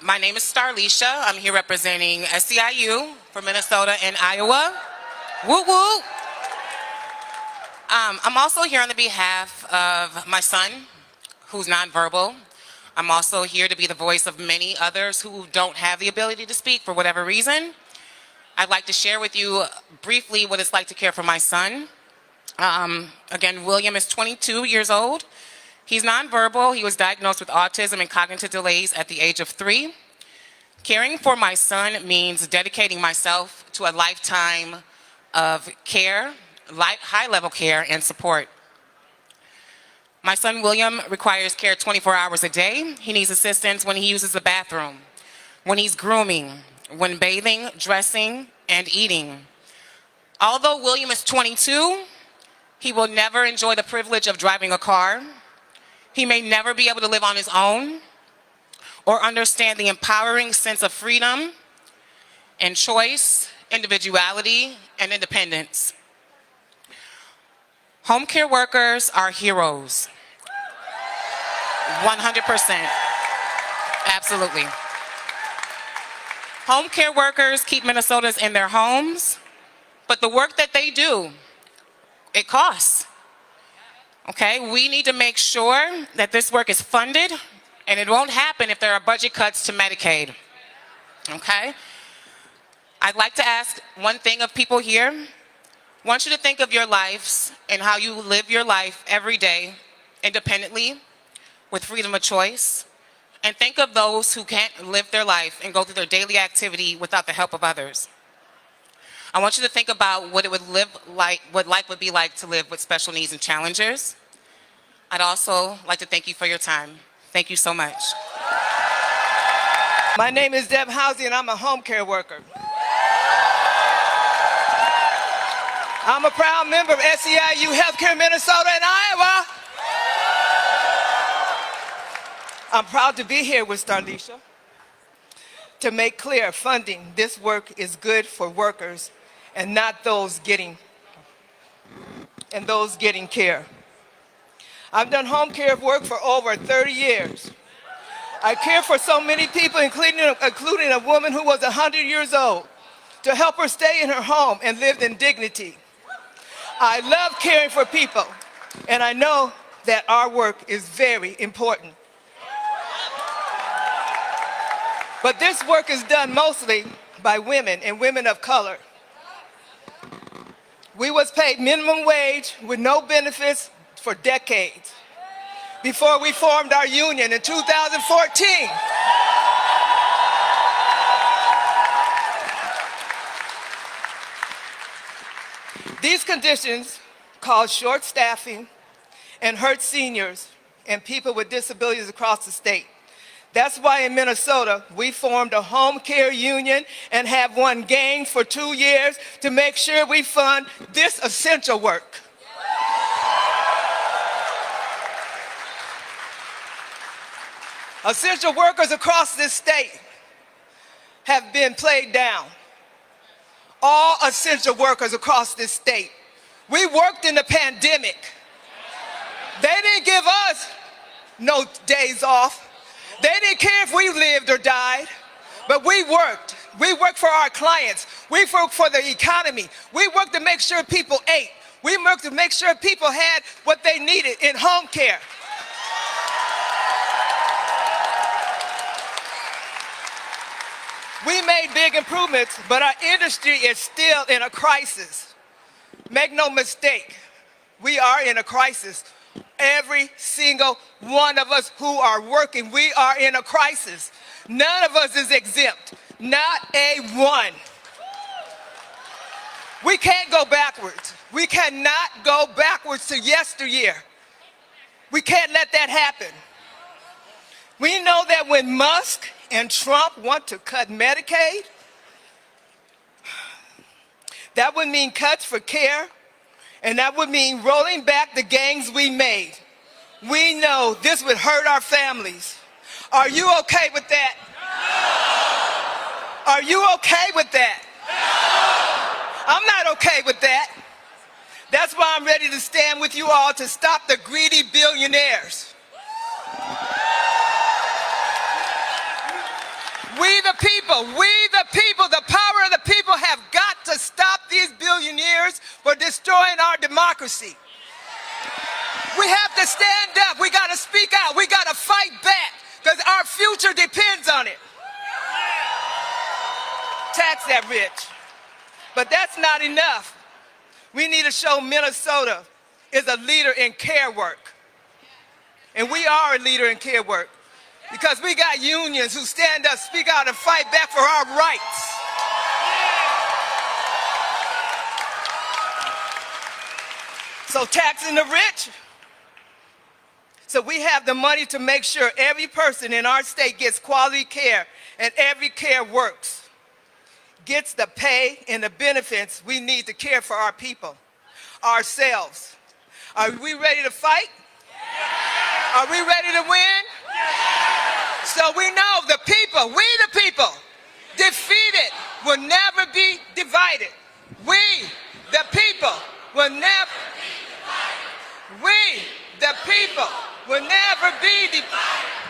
My name is Starlisha. I'm here representing SEIU for Minnesota and Iowa. Woo woo! I'm also here on the behalf of my son, who's nonverbal. I'm also here to be the voice of many others who don't have the ability to speak for whatever reason. I'd like to share with you briefly what it's like to care for my son. Again, William is 22 years old. He's nonverbal. He was diagnosed with autism and cognitive delays at the age of 3. Caring for my son means dedicating myself to a lifetime of care, high-level care and support. My son William requires care 24 hours a day. He needs assistance when he uses the bathroom, when he's grooming, when bathing, dressing, and eating. Although William is 22, he will never enjoy the privilege of driving a car. He may never be able to live on his own or understand the empowering sense of freedom and choice, individuality, and independence. Home care workers are heroes. 100%. Absolutely. Home care workers keep Minnesotans in their homes, but the work that they do, it costs. Okay, we need to make sure that this work is funded, and it won't happen if there are budget cuts to Medicaid. Okay? I'd like to ask one thing of people here. I want you to think of your lives and how you live your life every day independently with freedom of choice, and think of those who can't live their life and go through their daily activity without the help of others. I want you to think about what life would be like to live with special needs and challenges. I'd also like to thank you for your time. Thank you so much. My name is Deb Housey, and I'm a home care worker. I'm a proud member of SEIU Healthcare Minnesota and Iowa. I'm proud to be here with Starlisha to make clear funding this work is good for workers and not those getting care. I've done home care work for over 30 years. I care for so many people, including a woman who was 100 years old, to help her stay in her home and live in dignity. I love caring for people, and I know that our work is very important. But this work is done mostly by women and women of color. We was paid minimum wage with no benefits for decades before we formed our union in 2014. These conditions cause short staffing and hurt seniors and people with disabilities across the state. That's why in Minnesota, we formed a home care union and have one gang for 2 years to make sure we fund this essential work. Essential workers across this state have been played down. All essential workers across this state. We worked in the pandemic. They didn't give us no days off. They didn't care if we lived or died, but we worked. We worked for our clients. We worked for the economy. We worked to make sure people ate. We worked to make sure people had what they needed in home care. We made big improvements, but our industry is still in a crisis. Make no mistake, we are in a crisis. Every single one of us who are working, we are in a crisis. None of us is exempt, not a one. We can't go backwards. We cannot go backwards to yesteryear. We can't let that happen. We know that when Musk and Trump want to cut Medicaid, that would mean cuts for care, and that would mean rolling back the gains we made. We know this would hurt our families. Are you okay with that? No! Are you okay with that? No! I'm not okay with that. That's why I'm ready to stand with you all to stop the greedy billionaires. the people, the power of the people have got to stop these billionaires for destroying our democracy. We have to stand up. We got to speak out. We got to fight back because our future depends on it. Tax that rich. But that's not enough. We need to show Minnesota is a leader in care work. And we are a leader in care work because we got unions who stand up, speak out, and fight back for our rights. So taxing the rich, so we have the money to make sure every person in our state gets quality care and every care works, gets the pay and the benefits we need to care for our people, ourselves. Are we ready to fight? Are we ready to win? So we know the people, we the people, defeated will never be divided. We, the people, will never be divided. We, the people, will never be divided.